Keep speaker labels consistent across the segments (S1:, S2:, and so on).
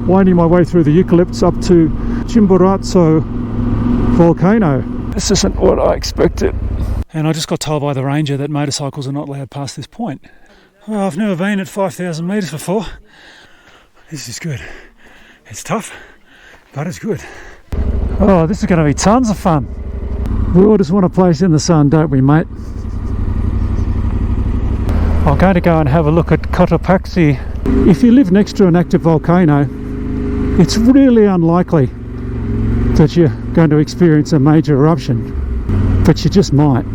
S1: winding my way through the eucalypts up to Chimborazo Volcano. This isn't what I expected. And I just got told by the ranger that motorcycles are not allowed past this point. Well, I've never been at 5,000 metres before. This is good. It's tough, but it's good. Oh, this is going to be tons of fun. We all just want a place in the sun, don't we, mate? I'm going to go and have a look at Cotopaxi. If you live next to an active volcano, it's really unlikely that you're going to experience a major eruption, but you just might.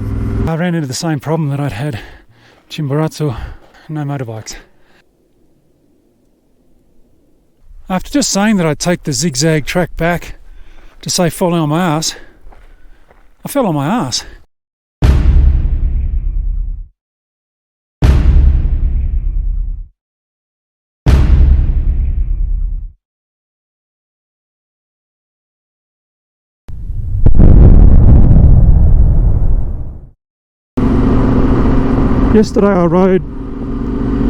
S1: I ran into the same problem that I'd had Chimborazo, no motorbikes. After just saying that I'd take the zigzag track back to say fall on my ass, I fell on my ass. Yesterday I rode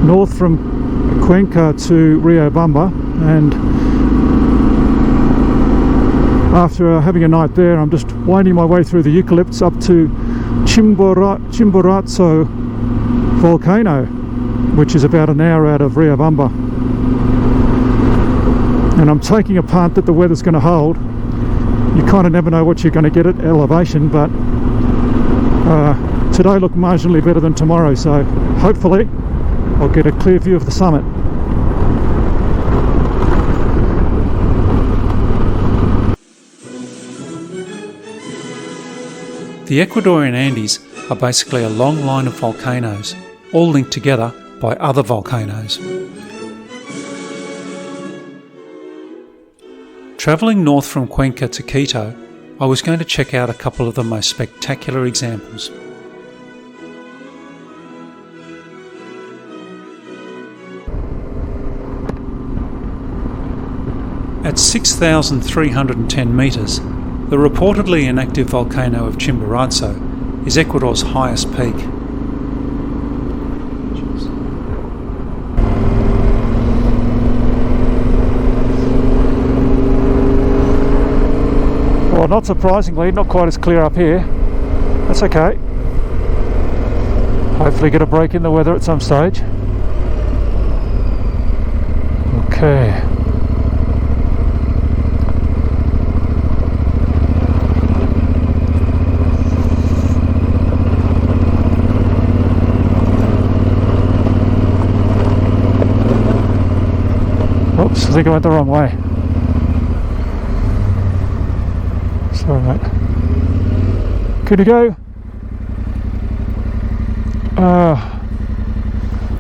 S1: north from Cuenca to Riobamba, and after having a night there, I'm just winding my way through the eucalypts up to Chimborazo Volcano, which is about an hour out of Riobamba. And I'm taking a punt that the weather's going to hold. You kind of never know what you're going to get at elevation, but today looked marginally better than tomorrow, so hopefully I'll get a clear view of the summit. The Ecuadorian Andes are basically a long line of volcanoes, all linked together by other volcanoes. Travelling north from Cuenca to Quito, I was going to check out a couple of the most spectacular examples. At 6,310 metres, the reportedly inactive volcano of Chimborazo is Ecuador's highest peak. Well, not surprisingly, not quite as clear up here. That's okay. Hopefully get a break in the weather at some stage. Okay. Oops, I think I went the wrong way. Sorry, mate. Could you go? I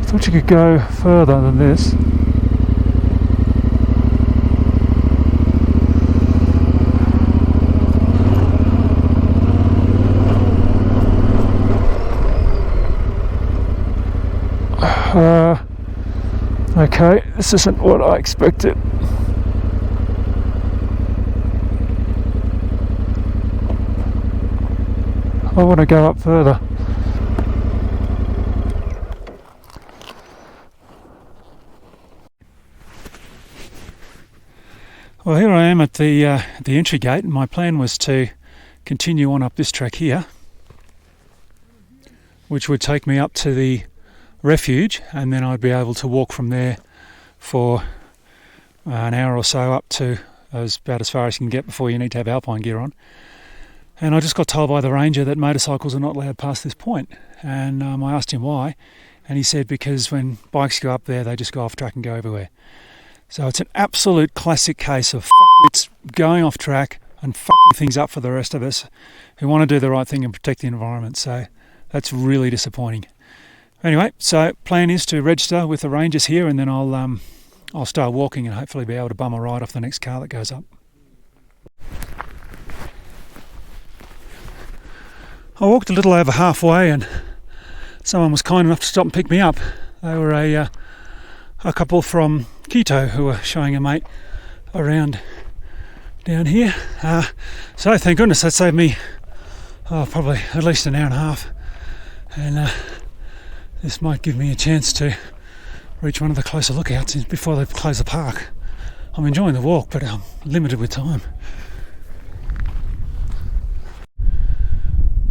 S1: thought you could go further than this. Okay, this isn't what I expected. I want to go up further. Well, here I am at the entry gate, and my plan was to continue on up this track here, which would take me up to the refuge, and then I'd be able to walk from there for an hour or so up to about as far as you can get before you need to have alpine gear on. And I just got told by the ranger that motorcycles are not allowed past this point, and I asked him why, and he said because when bikes go up there they just go off track and go everywhere. So it's an absolute classic case of it's going off track and fucking things up for the rest of us who want to do the right thing and protect the environment. So that's really disappointing. Anyway, so plan is to register with the rangers here, and then I'll start walking and hopefully be able to bum a ride off the next car that goes up. I walked a little over halfway, and someone was kind enough to stop and pick me up. They were a couple from Quito who were showing a mate around down here. So thank goodness that saved me probably at least an hour and a half, and this might give me a chance to reach one of the closer lookouts before they close the park. I'm enjoying the walk, but I'm limited with time.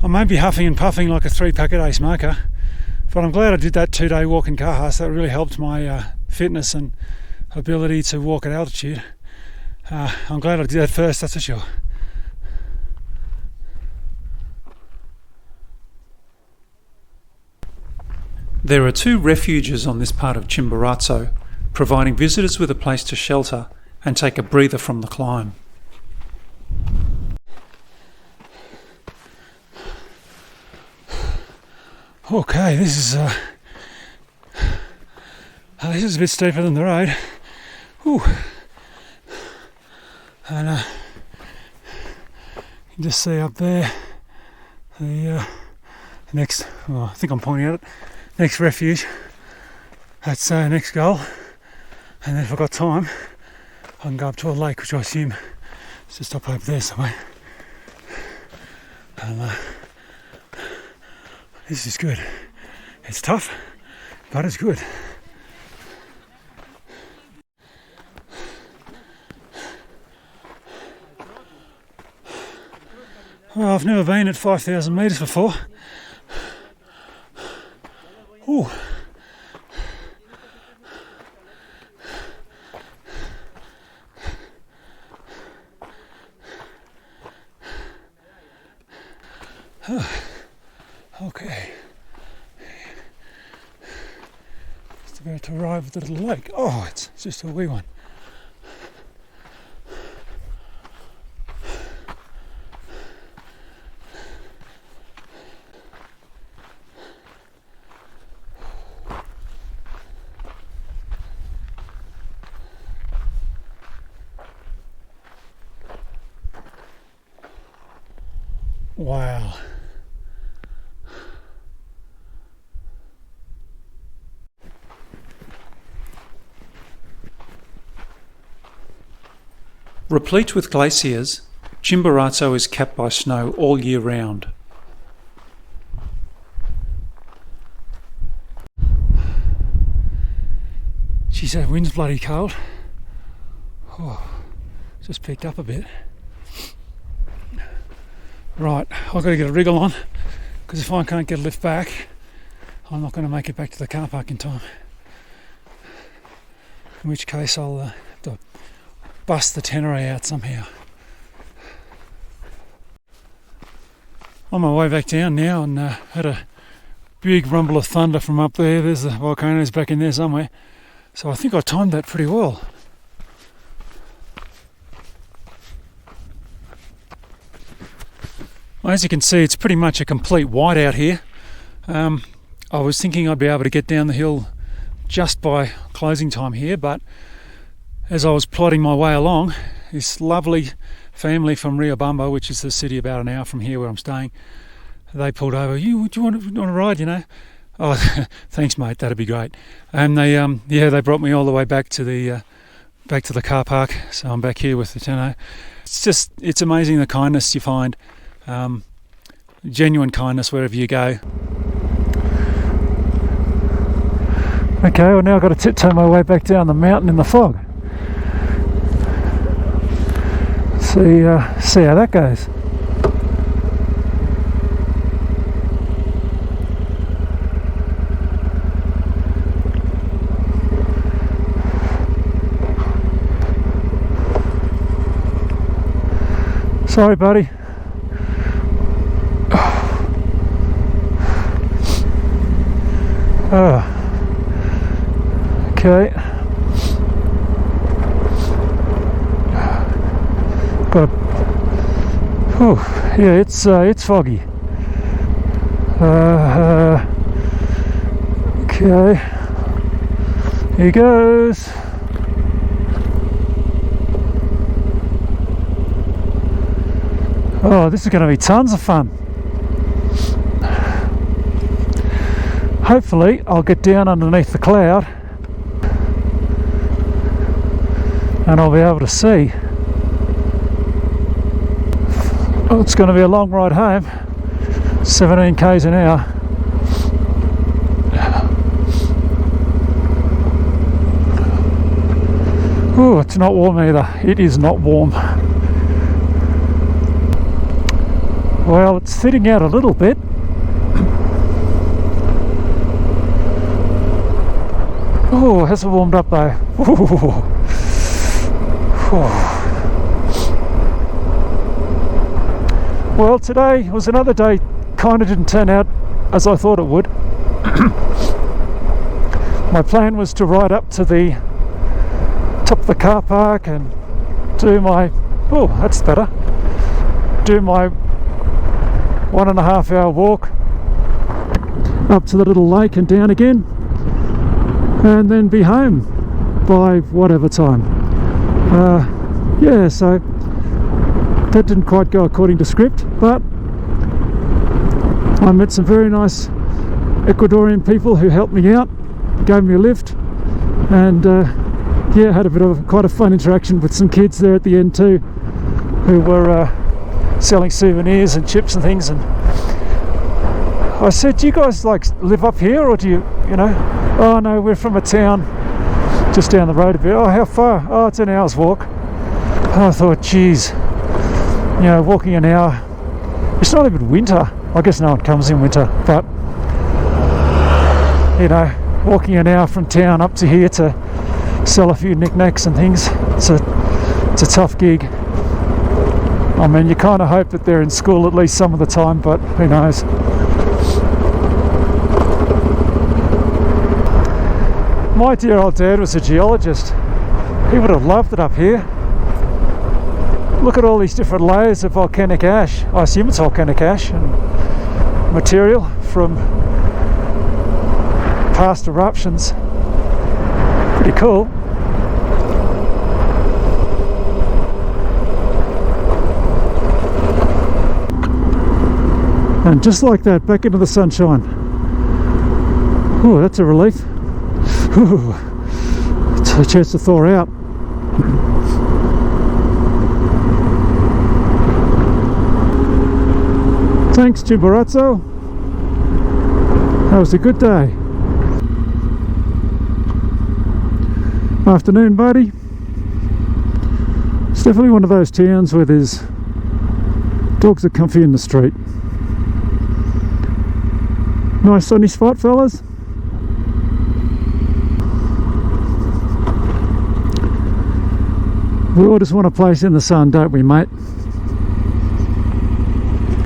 S1: I may be huffing and puffing like a 3-pack-a-day smoker, but I'm glad I did that 2-day walk in Cajas. That really helped my fitness and ability to walk at altitude. I'm glad I did that first, that's for sure. There are 2 refuges on this part of Chimborazo, providing visitors with a place to shelter and take a breather from the climb. Okay, this is a bit steeper than the road. Whew. And you can just see up there the next, well, I think I'm pointing at it, next refuge. That's next goal. And then if I've got time, I can go up to a lake, which I assume is just up over there somewhere. And this is good. It's tough, but it's good. Well, I've never been at 5,000 metres before. Ooh. Okay. Just about to arrive at the little lake. Oh, it's just a wee one. Wow. Replete with glaciers, Chimborazo is capped by snow all year round. Geez, that wind's bloody cold. Oh, just picked up a bit. Right, I've got to get a wriggle on, because if I can't get a lift back, I'm not going to make it back to the car park in time. In which case I'll have to bust the Tenere out somehow. On my way back down now, and had a big rumble of thunder from up there. There's the volcanoes back in there somewhere. So I think I timed that pretty well. As you can see, it's pretty much a complete whiteout here. I was thinking I'd be able to get down the hill just by closing time here, but as I was plodding my way along, this lovely family from Riobamba, which is the city about an hour from here where I'm staying, they pulled over. Do you want to ride, you know? Oh, thanks mate, that'd be great. And they brought me all the way back to the car park, so I'm back here with the Tenere. It's amazing the kindness you find. Genuine kindness wherever you go. Okay, well now I've got to tiptoe my way back down the mountain in the fog. See how that goes. Sorry buddy. Oh, okay. But yeah, it's foggy. Okay, here goes. Oh, this is going to be tons of fun. Hopefully I'll get down underneath the cloud and I'll be able to see. Oh, it's going to be a long ride home, 17 k's an hour. Oh, it's not warm either. It is not warm. Well, it's thinning out a little bit. Oh, it hasn't warmed up though. Well, today was another day, kind of didn't turn out as I thought it would. My plan was to ride up to the top of the car park and do my, oh, that's better, do my 1.5 hour walk up to the little lake and down again, and then be home by whatever time. Yeah, so that didn't quite go according to script, but I met some very nice Ecuadorian people who helped me out, gave me a lift, and yeah, had a bit of quite a fun interaction with some kids there at the end too, who were selling souvenirs and chips and things. And I said, do you guys like live up here, or do you know? Oh no, we're from a town just down the road a bit. Oh, how far? Oh, it's an hour's walk. Oh, I thought, geez, you know, walking an hour, it's not even winter. I guess no one comes in winter, but you know, walking an hour from town up to here to sell a few knickknacks and things, it's a tough gig. I mean, you kind of hope that they're in school at least some of the time, but who knows. My dear old dad was a geologist. He would have loved it up here. Look at all these different layers of volcanic ash. I assume it's volcanic ash and material from past eruptions. Pretty cool. And just like that, back into the sunshine. Oh, that's a relief. Ooh, it's a chance to thaw out. Thanks, Chimborazo. That was a good day. Afternoon, buddy. It's definitely one of those towns where there's dogs are comfy in the street. Nice sunny spot, fellas. We all just want a place in the sun, don't we, mate?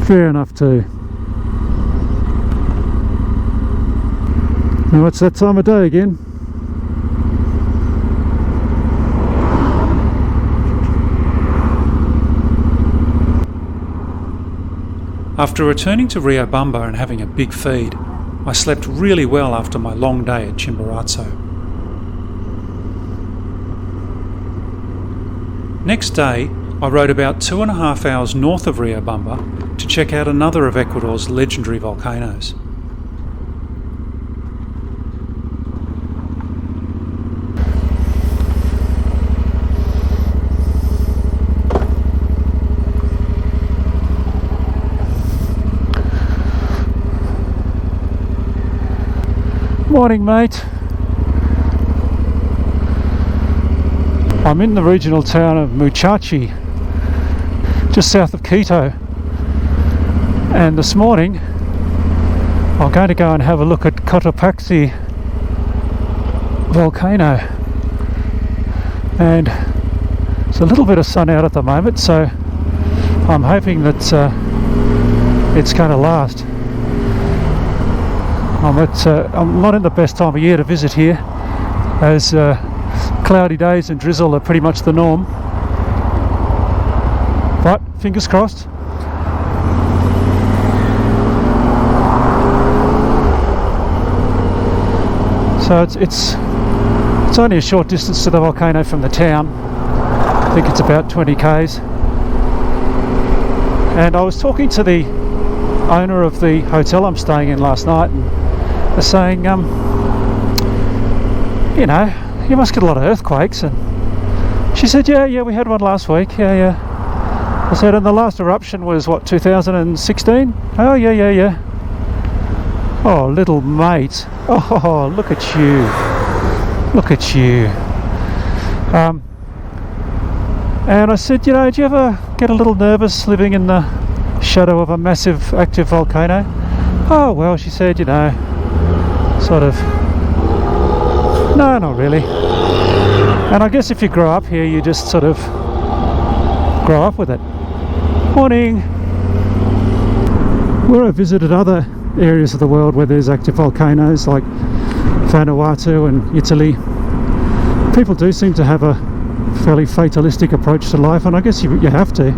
S1: Fair enough too. Now it's that time of day again.
S2: After returning to Riobamba and having a big feed, I slept really well after my long day at Chimborazo. Next day, I rode about 2.5 hours north of Riobamba to check out another of Ecuador's legendary volcanoes.
S1: Morning, mate. I'm in the regional town of Muchachi, just south of Quito, and this morning I'm going to go and have a look at Cotopaxi Volcano, and there's a little bit of sun out at the moment, so I'm hoping that it's going to last. I'm not in the best time of year to visit here, as cloudy days and drizzle are pretty much the norm, but fingers crossed. So it's only a short distance to the volcano from the town. I think it's about 20 k's. And I was talking to the owner of the hotel I'm staying in last night, and they're saying, you know, you must get a lot of earthquakes. And she said, yeah, we had one last week. Yeah. I said, and the last eruption was what, 2016? Oh, yeah. Oh, little mate. Oh, look at you. And I said, you know, do you ever get a little nervous living in the shadow of a massive active volcano? Oh, well, she said, you know, sort of, no, not really. And I guess if you grow up here, you just sort of grow up with it. Morning! Where I visited other areas of the world where there's active volcanoes, like Vanuatu and Italy, people do seem to have a fairly fatalistic approach to life, and I guess you have to.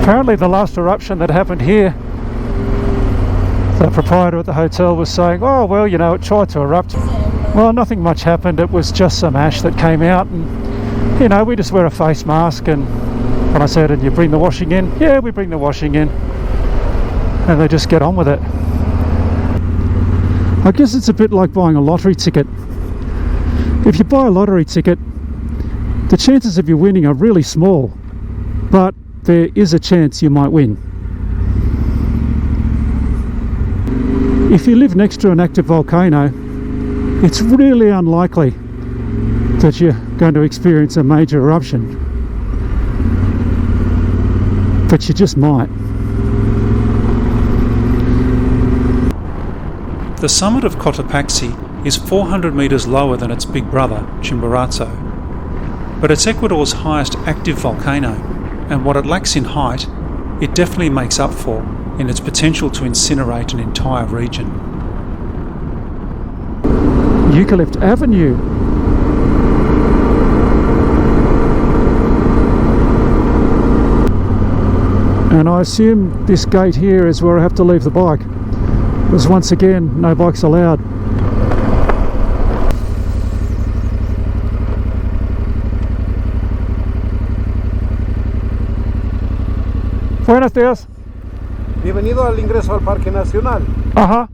S1: Apparently the last eruption that happened here, the proprietor at the hotel was saying, oh well, you know, it tried to erupt. Well, nothing much happened. It was just some ash that came out, and you know, we just wear a face mask. And when I said, and you bring the washing in? Yeah, we bring the washing in. And they just get on with it. I guess it's a bit like buying a lottery ticket. If you buy a lottery ticket, the chances of you winning are really small, but there is a chance you might win. If you live next to an active volcano, it's really unlikely that you're going to experience a major eruption, but you just might.
S2: The summit of Cotopaxi is 400 metres lower than its big brother, Chimborazo, but it's Ecuador's highest active volcano, and what it lacks in height, it definitely makes up for in its potential to incinerate an entire region.
S1: Eucalypt Avenue. And I assume this gate here is where I have to leave the bike, because once again, no bikes allowed. Buenos días.
S3: Bienvenido al ingreso al Parque Nacional.
S1: Ajá.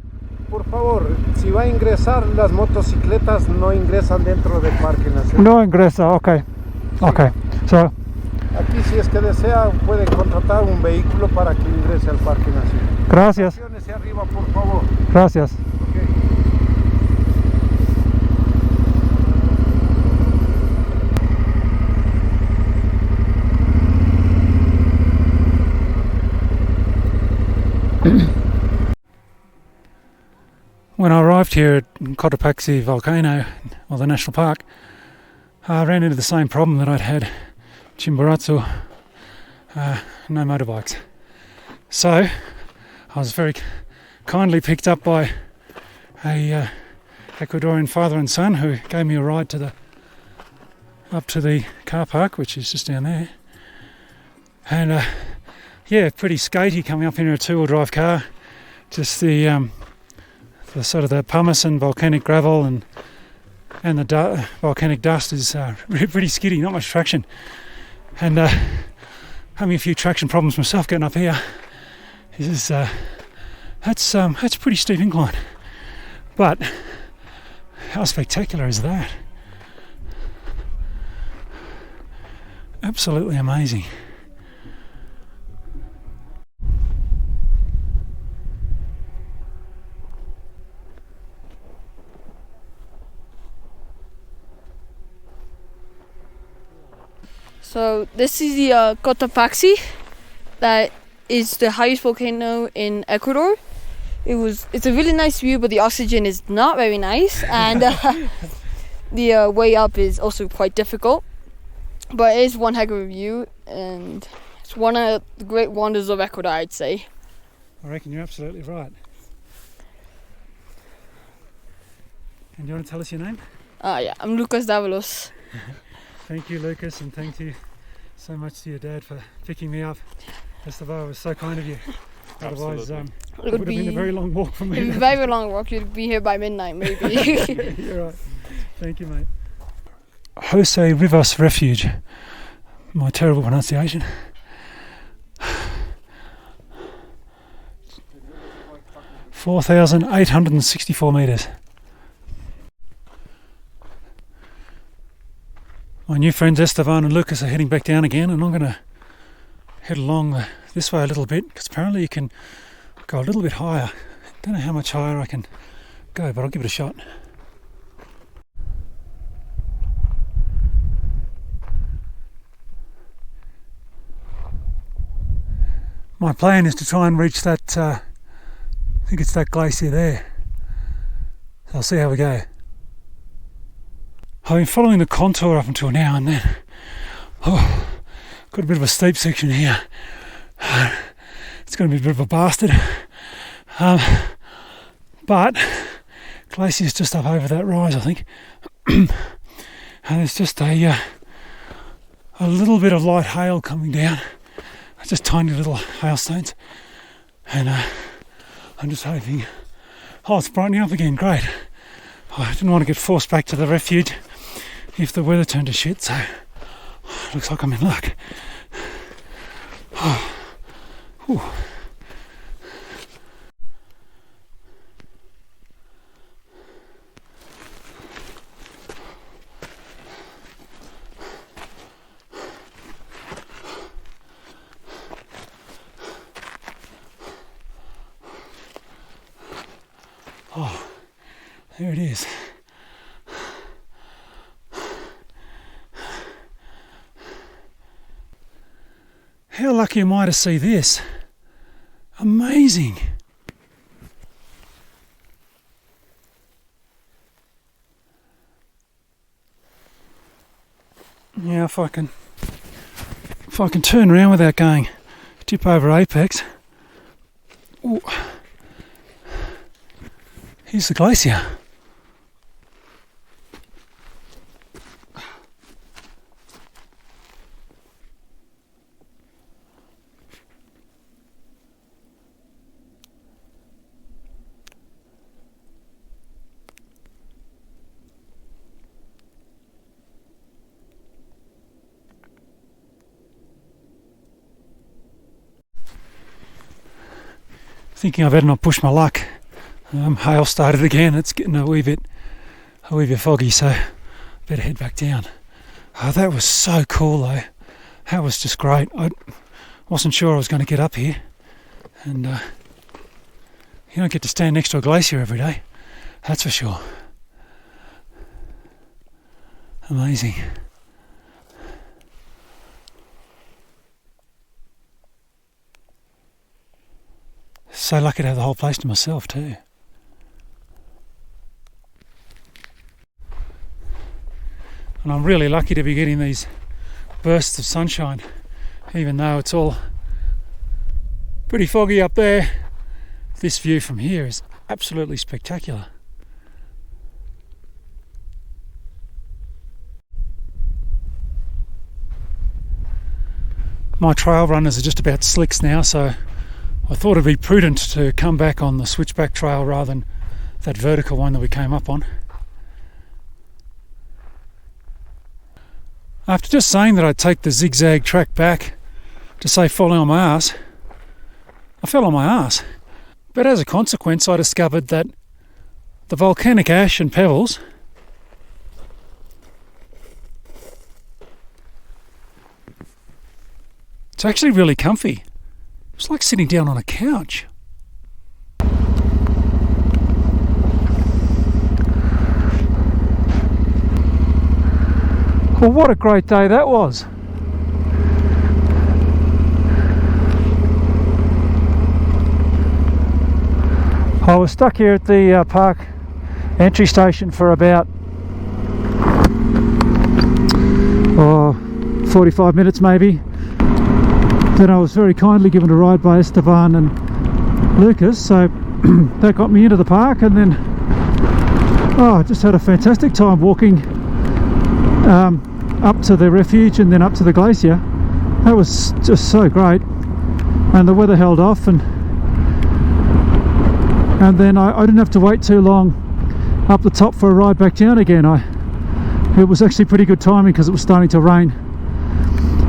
S3: Por favor, si va a ingresar, las motocicletas no ingresan dentro del Parque Nacional.
S1: No ingresa, okay. Okay. So,
S3: aquí, si es que desea, puede contratar un vehículo para que ingrese al Parque Nacional.
S1: gracias.
S3: Estaciónese arriba, por favor.
S1: Gracias.
S3: Okay.
S1: When I arrived here at Cotopaxi Volcano, or the national park, I ran into the same problem that I'd had Chimborazo, no motorbikes. So I was very kindly picked up by a Ecuadorian father and son who gave me a ride to up to the car park, which is just down there. And yeah, pretty skatey coming up in a two-wheel drive car. Just the sort of the pumice and volcanic gravel and the volcanic dust is pretty skiddy, not much traction. And having a few traction problems myself getting up here. That's a pretty steep incline. But how spectacular is that? Absolutely amazing.
S4: So this is the Cotopaxi, that is the highest volcano in Ecuador. It's a really nice view, but the oxygen is not very nice, and the way up is also quite difficult. But it is one heck of a view, and it's one of the great wonders of Ecuador, I'd say.
S1: I reckon you're absolutely right. And do you want to tell us your name?
S4: Yeah, I'm Lucas Davalos.
S1: Thank you, Lucas, and thank you so much to your dad for picking me up. Esteban, it was so kind of you. Otherwise, it would have been a very long walk for me.
S4: It would be a very long walk. You'd be here by midnight, maybe.
S1: You're right. Thank you, mate. Jose Rivas Refuge. My terrible pronunciation. (4,864 metres). My new friends Esteban and Lucas are heading back down again, and I'm going to head along this way a little bit, because apparently you can go a little bit higher. Don't know how much higher I can go, but I'll give it a shot. My plan is to try and reach that, I think it's that glacier there. So I'll see how we go. I've been following the contour up until now, and then, got a bit of a steep section here. It's going to be a bit of a bastard. But glacier's just up over that rise, I think. And there's just a little bit of light hail coming down. Just tiny little hailstones, and I'm just hoping. Oh, it's brightening up again. Great. I didn't want to get forced back to the refuge if the weather turned to shit, so looks like I'm in luck. Oh. Whew. Oh, there it is. How lucky am I to see this? Amazing. Yeah, if I can turn around without going tip over apex. Ooh. Here's the glacier. Thinking I better not push my luck. Hail started again. It's getting a wee bit foggy, so better head back down. Oh, that was so cool though. That was just great. I wasn't sure I was going to get up here, and you don't get to stand next to a glacier every day. That's for sure. Amazing. So lucky to have the whole place to myself too. And I'm really lucky to be getting these bursts of sunshine, even though it's all pretty foggy up there. This view from here is absolutely spectacular. My trail runners are just about slicks now, so I thought it'd be prudent to come back on the switchback trail rather than that vertical one that we came up on. After just saying that I'd take the zigzag track back to say falling on my ass, I fell on my ass. But as a consequence, I discovered that the volcanic ash and pebbles it's actually really comfy. It's like sitting down on a couch. Well, what a great day that was. I was stuck here at the park entry station for about 45 minutes maybe. Then I was very kindly given a ride by Esteban and Lucas, so that got me into the park, and then I just had a fantastic time walking up to the refuge and then up to the glacier. That was just so great, and the weather held off, and then I didn't have to wait too long up the top for a ride back down again. It was actually pretty good timing because it was starting to rain,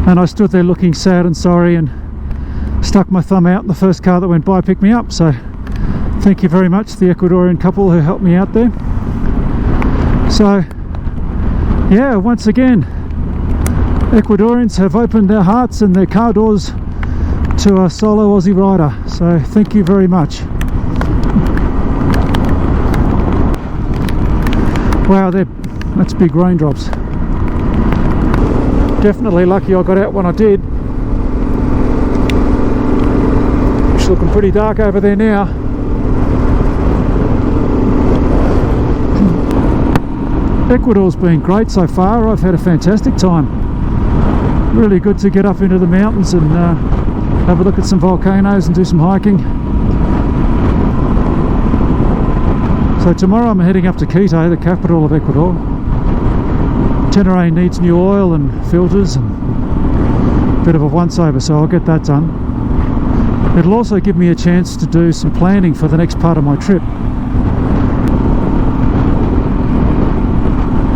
S1: and I stood there looking sad and sorry and stuck my thumb out, and the first car that went by picked me up. So thank you very much, the Ecuadorian couple who helped me out there. So yeah, once again, Ecuadorians have opened their hearts and their car doors to a solo Aussie rider, so thank you very much. Wow, that's big raindrops. Definitely lucky I got out when I did. It's looking pretty dark over there now. Ecuador's been great so far. I've had a fantastic time. Really good to get up into the mountains and have a look at some volcanoes and do some hiking. So tomorrow I'm heading up to Quito, the capital of Ecuador. Tenere needs new oil and filters and a bit of a once-over, so I'll get that done. It'll also give me a chance to do some planning for the next part of my trip,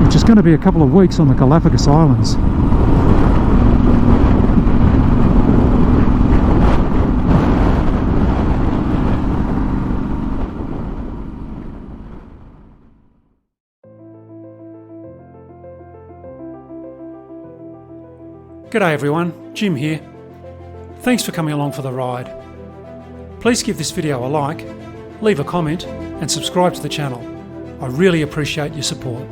S1: which is going to be a couple of weeks on the Galapagos Islands.
S2: G'day everyone, Jim here. Thanks for coming along for the ride. Please give this video a like, leave a comment and subscribe to the channel. I really appreciate your support.